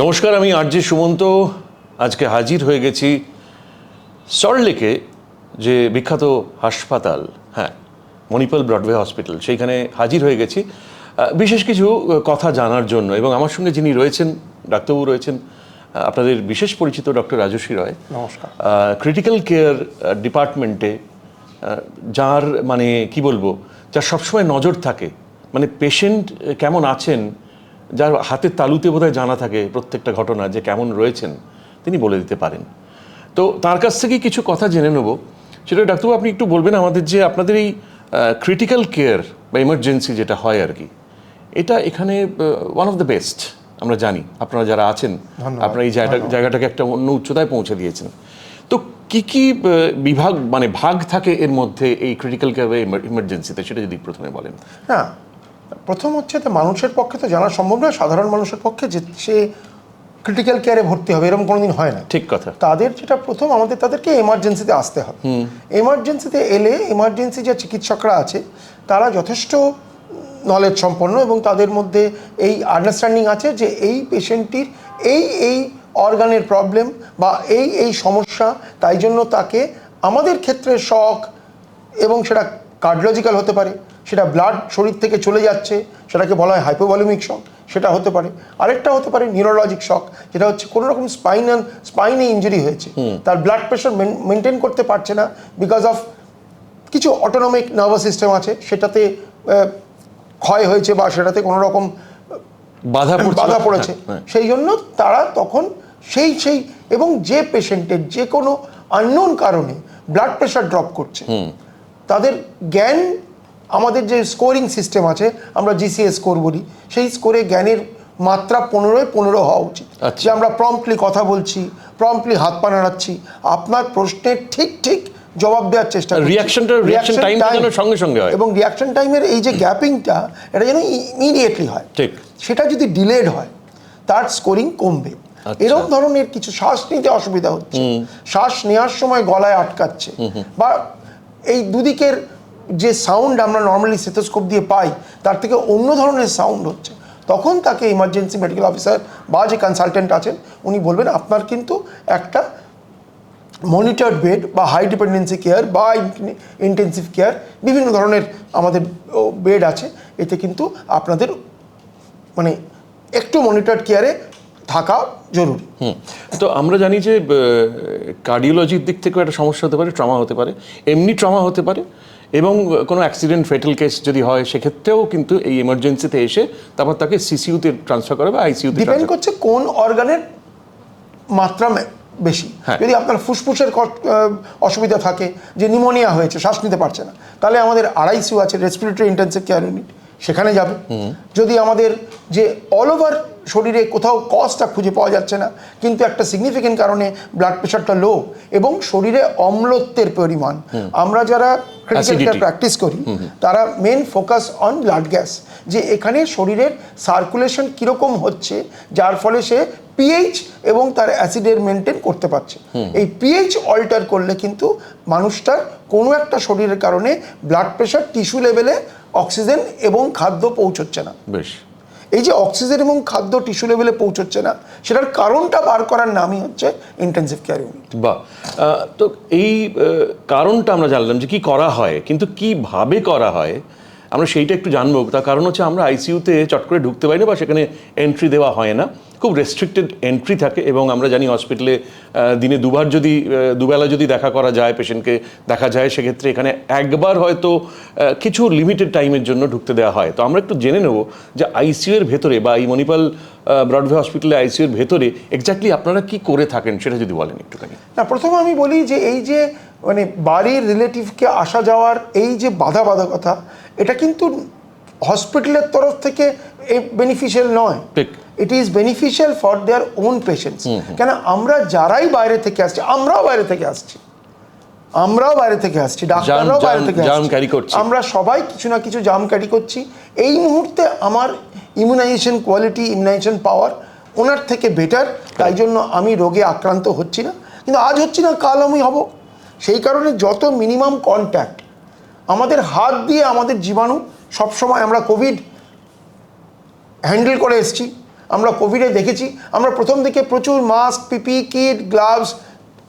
নমস্কার, আমি আরজে সুমন্ত। আজকে হাজির হয়ে গেছি সল্টলেকে, যে বিখ্যাত হাসপাতাল, হ্যাঁ, মণিপাল ব্রডওয়ে হসপিটাল, সেইখানে হাজির হয়ে গেছি বিশেষ কিছু কথা জানার জন্য। এবং আমার সঙ্গে যিনি রয়েছেন, ডাক্তারবাবু রয়েছেন, আপনাদের বিশেষ পরিচিত ডক্টর রাজশ্রী রয়। নমস্কার। ক্রিটিক্যাল কেয়ার ডিপার্টমেন্টে যার মানে কি বলবো, যার সবসময় নজর থাকে, মানে পেশেন্ট কেমন আছেন, যার হাতের তালুতে বোধহয় জানা থাকে প্রত্যেকটা ঘটনা যে কেমন রয়েছেন, তিনি বলে দিতে পারেন। তো তার কাছ থেকেই কিছু কথা জেনে নেব। সেটা ডাক্তারবাবু, আপনি একটু বলবেন আমাদের যে আপনাদের এই ক্রিটিক্যাল কেয়ার বা ইমার্জেন্সি যেটা হয় আর কি, এটা এখানে ওয়ান অফ দ্য বেস্ট। আমরা জানি আপনারা যারা আছেন, আপনারা এই জায়গাটাকে একটা অন্য উচ্চতায় পৌঁছে দিয়েছেন। তো কি কি বিভাগ, মানে ভাগ থাকে এর মধ্যে এই ক্রিটিক্যাল কেয়ার বা ইমার্জেন্সিতে, সেটা যদি প্রথমে বলেন। না, প্রথম হচ্ছে তো মানুষের পক্ষে তো জানা সম্ভব নয়, সাধারণ মানুষের পক্ষে যে সে ক্রিটিক্যাল কেয়ারে ভর্তি হবে এরকম কোনোদিন হয় না। ঠিক কথা। তাদের যেটা প্রথম, আমাদের তাদেরকে এমার্জেন্সিতে আসতে হবে। এমার্জেন্সিতে এলে এমার্জেন্সি যে চিকিৎসকরা আছে তারা যথেষ্ট নলেজ সম্পন্ন এবং তাদের মধ্যে এই আন্ডারস্ট্যান্ডিং আছে যে এই পেশেন্টটির এই অর্গানের প্রবলেম বা এই সমস্যা, তাই জন্য তাকে আমাদের ক্ষেত্রে শক, এবং সেটা কার্ডিওলজিক্যাল হতে পারে, সেটা ব্লাড শরীর থেকে চলে যাচ্ছে, সেটাকে বলা হয় হাইপোভলিউমিক শক, সেটা হতে পারে। আরেকটা হতে পারে নিউরোলজিক শক, যেটা হচ্ছে কোনো রকম স্পাইনে ইনজুরি হয়েছে, তার ব্লাড প্রেশার মেনটেন করতে পারছে না বিকজ অফ কিছু অটোনমিক নার্ভাস সিস্টেম আছে, সেটাতে ক্ষয় হয়েছে বা সেটাতে কোনো রকম বাধা পড়েছে। সেই জন্য তারা তখন সেই এবং যে পেশেন্টের যে কোনো আননোন কারণে ব্লাড প্রেশার ড্রপ করছে, তাদের জ্ঞান, আমাদের যে স্কোরিং সিস্টেম আছে, আমরা জিসিএস স্কোর বলি, সেই স্কোরে জ্ঞানের মাত্রা 15 হওয়া উচিত। যে আমরা প্রম্পটলি কথা বলছি, প্রম্পটলি হাত পা নাড়াচ্ছি, আপনার প্রশ্নের ঠিক জবাব দেওয়ার চেষ্টা করছি, রিঅ্যাকশন টাইমটা যেন সঙ্গে সঙ্গে হয়, এবং রিঅ্যাকশন টাইমের এই যে গ্যাপিংটা, এটা যেন ইমিডিয়েটলি হয়। ঠিক। সেটা যদি ডিলেড হয় তার স্কোরিং কমবে। এরকম ধরনের কিছু, শ্বাস নিতে অসুবিধা হচ্ছে, শ্বাস নেওয়ার সময় গলায় আটকাচ্ছে, বা এই দুদিকের যে সাউন্ড আমরা নর্মালি স্টেথোস্কোপ দিয়ে পাই তার থেকে অন্য ধরনের সাউন্ড হচ্ছে, তখন তাকে ইমার্জেন্সি মেডিকেল অফিসার বা যে কনসালটেন্ট আছেন উনি বলবেন আপনার কিন্তু একটা মনিটর্ড বেড বা হাই ডিপেন্ডেন্সি কেয়ার বা ইন্টেন্সিভ কেয়ার, বিভিন্ন ধরনের আমাদের বেড আছে, এতে কিন্তু আপনাদের মানে একটু মনিটর্ড কেয়ারে থাকা জরুরি। তো আমরা জানি যে কার্ডিওলজির দিক থেকেও একটা সমস্যা হতে পারে, ট্রমা হতে পারে, এমনি ট্রমা হতে পারে, এবং কোনো অ্যাক্সিডেন্ট ফেটাল কেস যদি হয় সেক্ষেত্রেও কিন্তু এই এমার্জেন্সিতে এসে তারপর তাকে সিসিইউতে ট্রান্সফার করে বা আইসিইউতে। ডিপেন্ড করছে কোন অর্গানের মাত্রা বেশি। যদি আপনার ফুসফুসের অসুবিধা থাকে, যে নিউমোনিয়া হয়েছে, শ্বাস নিতে পারছে না, তাহলে আমাদের আরআইসিইউ আছে, রেসপিরেটরি ইন্টেনসিভ কেয়ার ইউনিট, সেখানে যাবে। যদি আমাদের যে অল ওভার শরীরে কোথাও কজটা খুঁজে পাওয়া যাচ্ছে না, কিন্তু একটা সিগনিফিকেন্ট কারণে ব্লাড প্রেশারটা লো এবং শরীরে অম্লত্বের পরিমাণ, আমরা যারা ক্রিটিক্যাল কেয়ার প্র্যাকটিস করি তারা main focus on blood gas, যে এখানে শরীরের সার্কুলেশন কীরকম হচ্ছে, যার ফলে সে পিএইচ এবং তার অ্যাসিডের মেনটেন করতে পারছে। এই পিএইচ অল্টার করলে কিন্তু মানুষটার কোনো একটা শরীরের কারণে ব্লাড প্রেশার টিস্যু লেভেলে অক্সিজেন এবং খাদ্য পৌঁছচ্ছে না। বেশ, এই যে অক্সিজেন এবং খাদ্য টিস্যু লেভেলে পৌঁছচ্ছে না, সেটার কারণটা বার করার নামই হচ্ছে ইন্টেন্সিভ কেয়ার ইউনিট। বাহ। তো এই কারণটা আমরা জানলাম যে কি করা হয়, কিন্তু কিভাবে করা হয় আমরা সেইটা একটু জানবো। তার কারণ হচ্ছে আমরা আইসিইউতে চট করে ঢুকতে পারি না, বা সেখানে এন্ট্রি দেওয়া হয় না, খুব রেস্ট্রিক্টেড এন্ট্রি থাকে। এবং আমরা জানি হসপিটালে দিনে দুবেলা যদি দেখা করা যায়, পেশেন্টকে দেখা যায়, সেক্ষেত্রে এখানে একবার হয়তো কিছু লিমিটেড টাইমের জন্য ঢুকতে দেওয়া হয়। তো আমরা একটু জেনে নেব যে আইসিইউর ভেতরে বা এই মণিপাল ব্রডওয়ে হসপিটালে আইসিইউর ভেতরে এক্স্যাক্টলি আপনারা কি করে থাকেন সেটা যদি বলেন একটুখানি। না, প্রথমে আমি বলি যে এই যে মানে বাড়ির রিলেটিভকে আসা যাওয়ার এই যে বাধকতা, এটা কিন্তু হসপিটালের তরফ থেকে বেনিফিশিয়াল নয়। ঠিক। It is beneficial for their own patients. কেন, আমরা যারাই বাইরে থেকে আসছি, আমরাও বাইরে থেকে আসছি, ডাক্তাররাও বাইরে থেকে আসছি, আমরা সবাই কিছু না কিছু জাম ক্যারি করছি। এই মুহূর্তে আমার ইমিউনাইজেশন কোয়ালিটি, ইমিউনাইজেশন পাওয়ার ওনার থেকে বেটার, তাই জন্য আমি রোগে আক্রান্ত হচ্ছি না। কিন্তু আজ হচ্ছি না, কাল আমি হব। সেই কারণে যত মিনিমাম কন্ট্যাক্ট, আমাদের হাত দিয়ে আমাদের জীবাণু সবসময়, আমরা কোভিড হ্যান্ডেল করে এসেছি, আমরা কোভিডে দেখেছি, আমরা প্রথম দিকে প্রচুর mask, PP kit, gloves,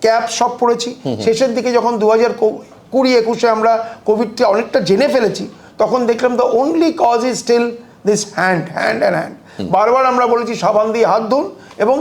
cap সব পরেছি। শেষের দিকে যখন 2020-21 আমরা কোভিডকে অনেকটা জেনে ফেলেছি, তখন দেখলাম the only cause is still this hand and hand. বারবার আমরা বলেছি সাবান দিয়ে হাত ধুন এবং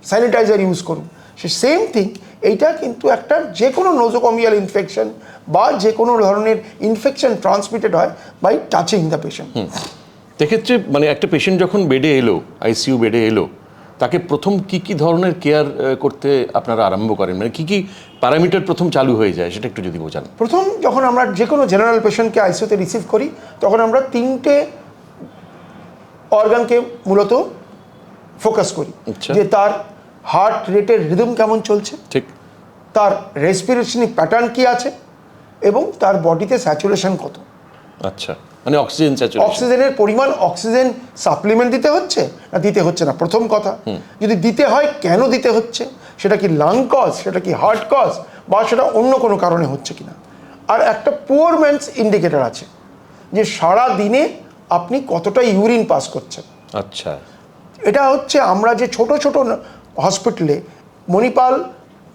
স্যানিটাইজার ইউজ করুন। সে সেম থিং, এইটা কিন্তু একটা যে কোনো নোজোকমিয়াল ইনফেকশন বা যে কোনো ধরনের ইনফেকশন ট্রান্সমিটেড হয় বাই টাচিং দ্য পেশেন্ট। সেক্ষেত্রে মানে একটা পেশেন্ট যখন বেডে এলো, আইসিইউ বেডে এলো, তাকে প্রথম কি কি ধরনের কেয়ার করতে আপনারা আরম্ভ করেন, মানে কি কি প্যারামিটার প্রথম চালু হয়ে যায় সেটা একটু যদি বোঝান। প্রথম যখন আমরা যে কোনো জেনারেল পেশেন্টকে আইসিইউতে রিসিভ করি, তখন আমরা 3টে অর্গানকে মূলত ফোকাস করি। যে তার হার্ট রেটের রিদম কেমন চলছে, ঠিক, তার রেসপিরেশনি প্যাটার্ন কি আছে, এবং তার বডিতে স্যাচুরেশন কত। আচ্ছা, মানে অক্সিজেন স্যাচুরেশন, অক্সিজেনের পরিমাণ, অক্সিজেন সাপ্লিমেন্ট দিতে হচ্ছে না দিতে হচ্ছে না, প্রথম কথা। যদি দিতে হয় কেন দিতে হচ্ছে, সেটা কি লাং কজ, সেটা কি হার্ট কজ, বা সেটা অন্য কোনো কারণে হচ্ছে কিনা। আর একটা পুয়ার ম্যানস ইন্ডিকেটর আছে, যে সারা দিনে আপনি কতটা ইউরিন পাস করছেন। আচ্ছা, এটা হচ্ছে আমরা যে ছোট ছোট হসপিটালে, মণিপাল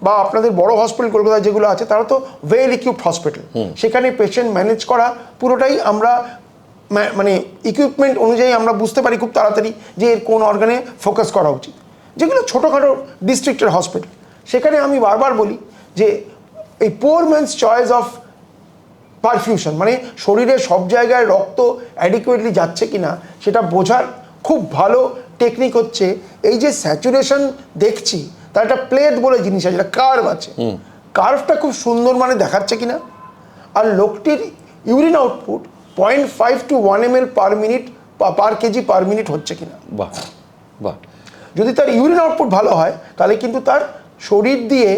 বা আপনাদের বড় হসপিটাল কলকাতায় যেগুলো আছে, তারা তো ওয়েল ইকুইপড হসপিটাল। সেখানে পেশেন্ট ম্যানেজ করা পুরোটাই আমরা মানে ইকুইপমেন্ট অনুযায়ী আমরা বুঝতে পারি খুব তাড়াতাড়ি যে এর কোন অর্গানে ফোকাস করা উচিত। যেগুলো ছোটোখাটো ডিস্ট্রিক্টের হসপিটাল, সেখানে আমি বারবার বলি যে এই poor man's choice of perfusion, মানে শরীরের সব জায়গায় রক্ত অ্যাডিকুয়েটলি যাচ্ছে কিনা সেটা বোঝার খুব ভালো টেকনিক হচ্ছে এই যে স্যাচুরেশন দেখছি, তার একটা প্লেট বলে জিনিস আছে, একটা কার্ভ আছে, কার্ভটা খুব সুন্দর মানে দেখাচ্ছে কিনা, আর লোকটির urine output 0.5 to 1 ml per minute per KG per minute হচ্ছে কিনা। বাহ বাহ। যদি তার ইউরিন আউটপুট ভালো হয়, তাহলে কিন্তু তার শরীর দিয়ে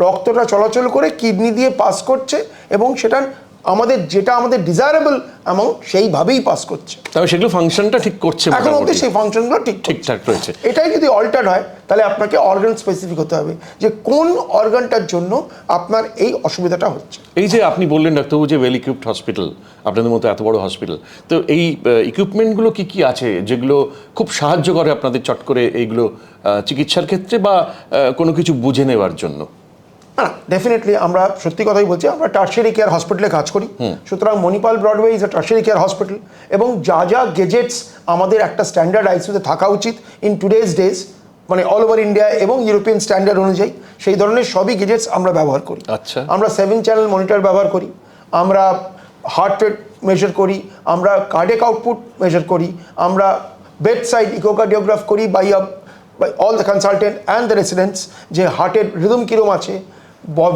রক্তটা চলাচল করে কিডনি দিয়ে পাস করছে, এবং সেটা যেটা আমাদের ডিজায়ারেবল অ্যামাউন্ট সেইভাবেই পাস করছে। তবে সেগুলো ফাংশনটা ঠিক করছে, এখন অবধি সেই ফাংশনগুলো ঠিকঠাক রয়েছে। এটাই যদি অল্টার হয়, তাহলে আপনাকে অর্গান স্পেসিফিক হতে হবে যে কোন অর্গানটার জন্য আপনার এই অসুবিধাটা হচ্ছে। এই যে আপনি বললেন ডাক্তারবাবু যে ওয়েল ইকুইপড হসপিটাল, আপনাদের মতো এত বড় হসপিটাল, তো এই ইকুইপমেন্টগুলো কি কি আছে যেগুলো খুব সাহায্য করে আপনাদের চট করে এইগুলো চিকিৎসার ক্ষেত্রে বা কোনো কিছু বুঝে নেওয়ার জন্য? না, ডেফিনেটলি আমরা সত্যি কথাই বলছি, আমরা টার্সিয়ারি কেয়ার হসপিটালে কাজ করি। সুতরাং Manipal Broadway is a tertiary care hospital, এবং যা যা গেজেটস আমাদের একটা স্ট্যান্ডার্ড আইসিইউতে থাকা উচিত ইন টুডেজ ডেজ, মানে অল ওভার ইন্ডিয়া এবং ইউরোপিয়ান স্ট্যান্ডার্ড অনুযায়ী, সেই ধরনের সবই গেজেটস আমরা ব্যবহার করি। আচ্ছা, আমরা 7 চ্যানেল মনিটর ব্যবহার করি, আমরা হার্ট রেট মেজার করি, আমরা কার্ডিয়াক আউটপুট মেজার করি, আমরা বেড সাইড ইকোকার্ডিওগ্রাফ করি by all the consultant and the residents, যে হার্টের রিদম কীরকম আছে,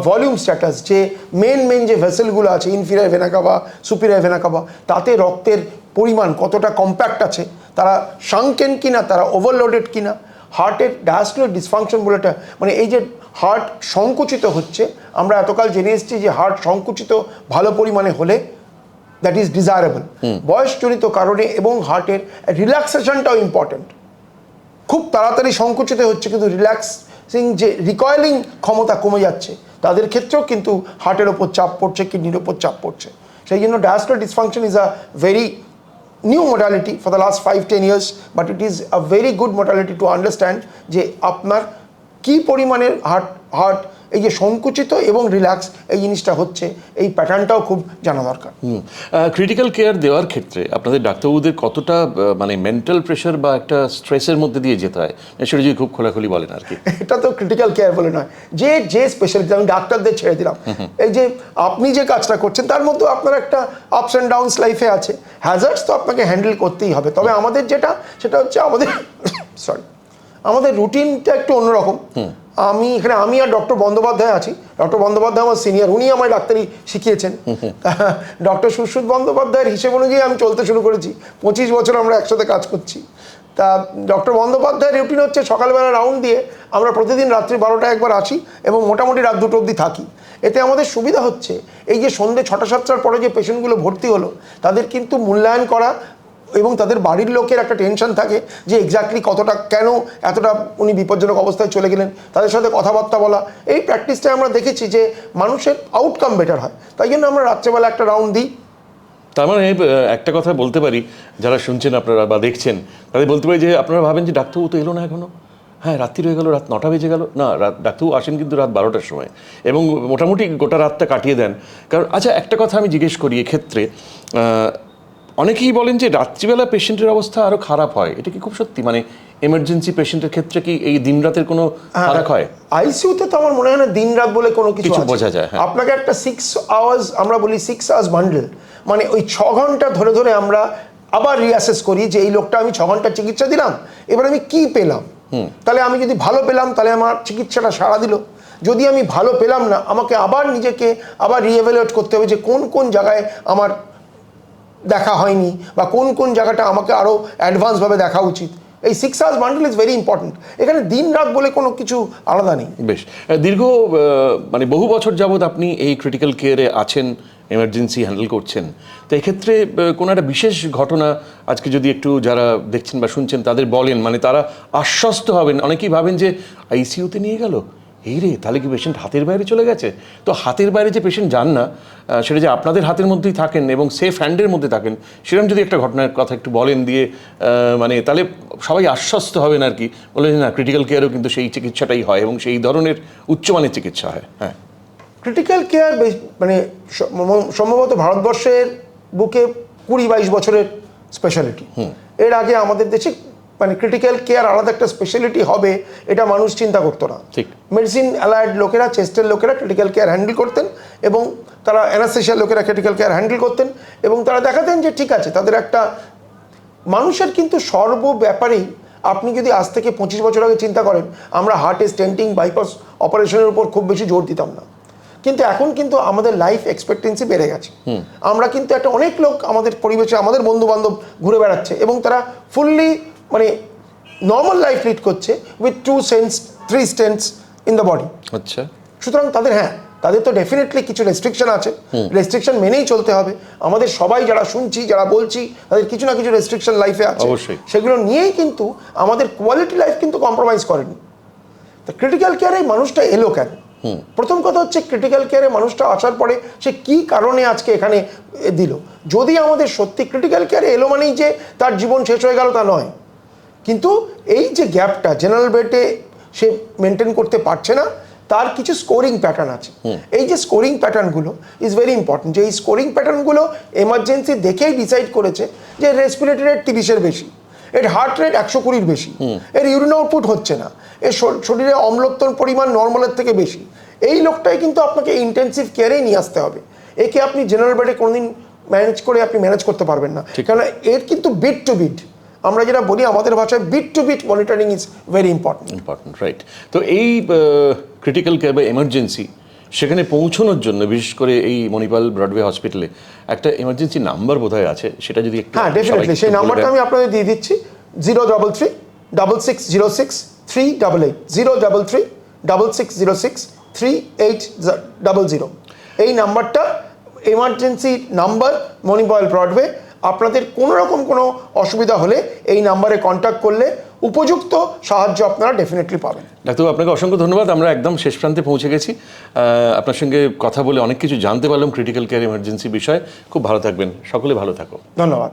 ভলিউম স্ট্যাটাস, যে মেন যে ভেসেলগুলো আছে, inferior vena CAVA, superior vena CAVA, তাতে রক্তের পরিমাণ কতটা কম্প্যাক্ট আছে, তারা শাঙ্কেন কিনা, তারা ওভারলোডেড কিনা, হার্টের ডায়াস্টোলিক ডিসফাংশন বলে একটা, মানে এই যে হার্ট সংকুচিত হচ্ছে, আমরা এতকাল জেনে এসেছি যে হার্ট সংকুচিত ভালো পরিমাণে হলে দ্যাট ইজ ডিজায়ারেবল বয়সজনিত কারণে, এবং হার্টের রিল্যাক্সেশনটাও ইম্পর্টেন্ট। খুব তাড়াতাড়ি সংকুচিত হচ্ছে, কিন্তু রিল্যাক্সিং যে রিকয়েলিং ক্ষমতা কমে যাচ্ছে, তাদের ক্ষেত্রেও কিন্তু হার্টের ওপর চাপ পড়ছে, কিডনির ওপর চাপ পড়ছে। সেই জন্য diastolic dysfunction is a very new modality for the last 5-10 years, but it is a very good modality to understand যে আপনার কি পরিমাণের হার্ট এই যে সংকুচিত এবং রিল্যাক্স এই জিনিসটা হচ্ছে, এই প্যাটার্নটাও খুব জানা দরকার। ক্রিটিক্যাল কেয়ার দেওয়ার ক্ষেত্রে আপনাদের ডাক্তারবাবুদের কতটা মানে মেন্টাল প্রেশার বা একটা স্ট্রেসের মধ্যে দিয়ে যেতে হয়, সেটা যদি খুব খোলাখুলি বলেন আর কি। এটা তো ক্রিটিক্যাল কেয়ার বলে নয়, যে স্পেশালিটি, আমি ডাক্তারদের ছেড়ে দিলাম, এই যে আপনি যে কাজটা করছেন তার মধ্যে আপনার একটা আপস অ্যান্ড ডাউনস লাইফে আছে, হ্যাজার্ডস তো আপনাকে হ্যান্ডেল করতেই হবে। তবে আমাদের সেটা হচ্ছে আমাদের রুটিনটা একটু অন্যরকম। আমি আর ডক্টর বন্দ্যোপাধ্যায় আছি। ডক্টর বন্দ্যোপাধ্যায় আমার সিনিয়র, উনি আমায় ডাক্তারি শিখিয়েছেন। ডক্টর সুশ্রুত বন্দ্যোপাধ্যায়ের হিসেব অনুযায়ী আমি চলতে শুরু করেছি, 25 বছর আমরা একসাথে কাজ করছি। তা ডক্টর বন্দ্যোপাধ্যায়ের রুটিন হচ্ছে সকালবেলা রাউন্ড দিয়ে আমরা প্রতিদিন রাত্রি 12টায় একবার আসি এবং মোটামুটি রাত 2টো অবধি থাকি। এতে আমাদের সুবিধা হচ্ছে এই যে সন্ধ্যে 6টা-7টার পরে যে পেশেন্টগুলো ভর্তি হলো, তাদের কিন্তু মূল্যায়ন করা এবং তাদের বাড়ির লোকের একটা টেনশন থাকে যে এক্স্যাক্টলি কতটা, কেন এতটা উনি বিপজ্জনক অবস্থায় চলে গেলেন, তাদের সাথে কথাবার্তা বলা, এই প্র্যাকটিসটা আমরা দেখেছি যে মানুষের আউটকাম বেটার হয়। তাই জন্য আমরা রাত্রেবেলা একটা রাউন্ড দিই, তার মানে একটা কথা বলতে পারি, যারা শুনছেন আপনারা বা দেখছেন তাদের বলতে পারি যে আপনারা ভাবেন যে ডাক্তারবাবু তো এলো না এখনো, হ্যাঁ রাত্রি হয়ে গেল, রাত 9টা বেজে গেল, না ডাক্তারবাবু আসেন কিন্তু রাত 12টার সময় এবং মোটামুটি গোটা রাতটা কাটিয়ে দেন। কারণ আচ্ছা একটা কথা আমি জিজ্ঞেস করি এক্ষেত্রে, অনেকেই বলেন যে রাত্রিবেলা পেশেন্টের অবস্থা আরও খারাপ হয়, এটা কি খুব সত্যি? মানে এমার্জেন্সি পেশেন্টের ক্ষেত্রে কি এই দিন রাতের কোনো ফারাক হয়? আইসিইউতে তো আমার মনে হয় না দিন রাত বলে কোনো কিছু বোঝা যায়। আপনাকে একটা 6 আওয়ার্স, আমরা বলি 6 আওয়ার্স বান্ডেল, মানে ওই 6 ঘন্টা ধরে ধরে আমরা আবার রিঅ্যাসেস করি যে এই লোকটা আমি 6 ঘন্টা চিকিৎসা দিলাম, এবার আমি কি পেলাম। তাহলে আমি যদি ভালো পেলাম তাহলে আমার চিকিৎসাটা সাড়া দিল, যদি আমি ভালো পেলাম না আমাকে আবার নিজেকে আবার রিএভালুয়েট করতে হবে যে কোন কোন জায়গায় আমার দেখা হয়নি বা কোন কোন জায়গাটা আমাকে আরও অ্যাডভান্সভাবে দেখা উচিত। এই 6 hours bundle is very important. এখানে দিন রাত বলে কোনো কিছু আলাদা নেই। বেশ, দীর্ঘ মানে বহু বছর যাবৎ আপনি এই ক্রিটিক্যাল কেয়ারে আছেন, এমার্জেন্সি হ্যান্ডেল করছেন, তো এক্ষেত্রে কোনো একটা বিশেষ ঘটনা আজকে যদি একটু যারা দেখছেন বা শুনছেন তাদের বলেন, মানে তারা আশ্বস্ত হবেন। অনেকেই ভাবেন যে আইসিইউতে নিয়ে গেল, এই রে তাহলে কি পেশেন্ট হাতের বাইরে চলে গেছে? তো হাতের বাইরে যে পেশেন্ট যান না, সেটা যে আপনাদের হাতের মধ্যেই থাকেন এবং সেফ হ্যান্ডের মধ্যে থাকেন, সেরকম যদি একটা ঘটনার কথা একটু বলেন দিয়ে, মানে তাহলে সবাই আশ্বস্ত হবেন আর কি, বলে যে না ক্রিটিক্যাল কেয়ারেও কিন্তু সেই চিকিৎসাটাই হয় এবং সেই ধরনের উচ্চমানের চিকিৎসা হয়। হ্যাঁ, ক্রিটিক্যাল কেয়ার মানে সম্ভবত ভারতবর্ষের বুকে 20-22 বছরের স্পেশালিটি। এর আগে আমাদের দেশে মানে ক্রিটিক্যাল কেয়ার আলাদা একটা স্পেশালিটি হবে এটা মানুষ চিন্তা করতো না। ঠিক। মেডিসিন অ্যালায়েড লোকেরা, চেস্টের লোকেরা ক্রিটিক্যাল কেয়ার হ্যান্ডেল করতেন এবং তারা অ্যানাস্থেশিয়ার লোকেরা ক্রিটিক্যাল কেয়ার হ্যান্ডেল করতেন এবং তারা দেখাতেন যে ঠিক আছে তাদের একটা মানুষের কিন্তু সর্ব ব্যাপারেই আপনি যদি আজ থেকে 25 বছর আগে চিন্তা করেন, আমরা হার্টে স্টেন্টিং, বাইপাস অপারেশনের উপর খুব বেশি জোর দিতাম না, কিন্তু এখন কিন্তু আমাদের লাইফ এক্সপেক্টেন্সি বেড়ে গেছে। আমরা কিন্তু একটা অনেক লোক আমাদের পরিবেশে, আমাদের বন্ধু বান্ধব ঘুরে বেড়াচ্ছে এবং তারা ফুললি মানে নর্মাল লাইফ লিড করছে with 2 stents 3 stents in the body. আচ্ছা, সুতরাং তাদের তো ডেফিনেটলি কিছু রেস্ট্রিকশন আছে, রেস্ট্রিকশন মেনেই চলতে হবে। আমাদের সবাই যারা শুনছি, যারা বলছি, তাদের কিছু না কিছু রেস্ট্রিকশন লাইফে আছে, অবশ্যই সেগুলো নিয়েই কিন্তু আমাদের কোয়ালিটি লাইফ কিন্তু কম্প্রোমাইজ করেনি। তো ক্রিটিক্যাল কেয়ারে মানুষটা এলো কেন? প্রথম কথা হচ্ছে ক্রিটিক্যাল কেয়ারে মানুষটা আসার পরে সে কি কারণে আজকে এখানে দিল। যদি আমাদের সত্যি ক্রিটিক্যাল কেয়ারে এলো মানেই যে তার জীবন শেষ হয়ে গেল তা নয়, কিন্তু এই যে গ্যাপটা জেনারেল বেডে সে মেনটেন করতে পারছে না, তার কিছু স্কোরিং প্যাটার্ন আছে। এই যে স্কোরিং প্যাটার্নগুলো ইজ ভেরি ইম্পর্টেন্ট। যে এই স্কোরিং প্যাটার্নগুলো এমার্জেন্সি দেখেই ডিসাইড করেছে যে রেসপিরেটরি রেট 30-এর বেশি, এর হার্ট রেট 120-র বেশি, এর ইউরিন আউটপুট হচ্ছে না, এর শরীরে অম্লত্বর পরিমাণ নর্মালের থেকে বেশি। এই লোকটাই কিন্তু আপনাকে ইন্টেন্সিভ কেয়ারেই নিয়ে আসতে হবে। একে আপনি জেনারেল বেডে কোনোদিন ম্যানেজ করতে পারবেন না, কারণ এর কিন্তু বিট টু বিট, আমরা যেটা বলি আমাদের ভাষায় beat to beat monitoring is very important. Right. তো এই ক্রিটিক্যাল কেয়ার বা এমার্জেন্সি সেখানে পৌঁছানোর জন্য বিশেষ করে এই মণিপাল ব্রডওয়ে হসপিটালে একটা এমার্জেন্সি নাম্বার বোধহয় আছে, সেটা যদি একটু। হ্যাঁ, ডেফিনেটলি সেই নাম্বারটা আমি আপনাদের দিয়ে দিচ্ছি, 033-6606-388, 033-6606-3800। এই নাম্বারটা এমার্জেন্সি নাম্বার মণিপাল ব্রডওয়ে। আপনাদের কোনো রকম কোনো অসুবিধা হলে এই নাম্বারে কন্ট্যাক্ট করলে উপযুক্ত সাহায্য আপনারা ডেফিনেটলি পাবেন। ডাক্তারবাবু আপনাকে অসংখ্য ধন্যবাদ। আমরা একদম শেষ প্রান্তে পৌঁছে গেছি। আপনার সঙ্গে কথা বলে অনেক কিছু জানতে পারলাম ক্রিটিক্যাল কেয়ার এমার্জেন্সি বিষয়ে। খুব ভালো থাকবেন, সকলে ভালো থাকো। ধন্যবাদ।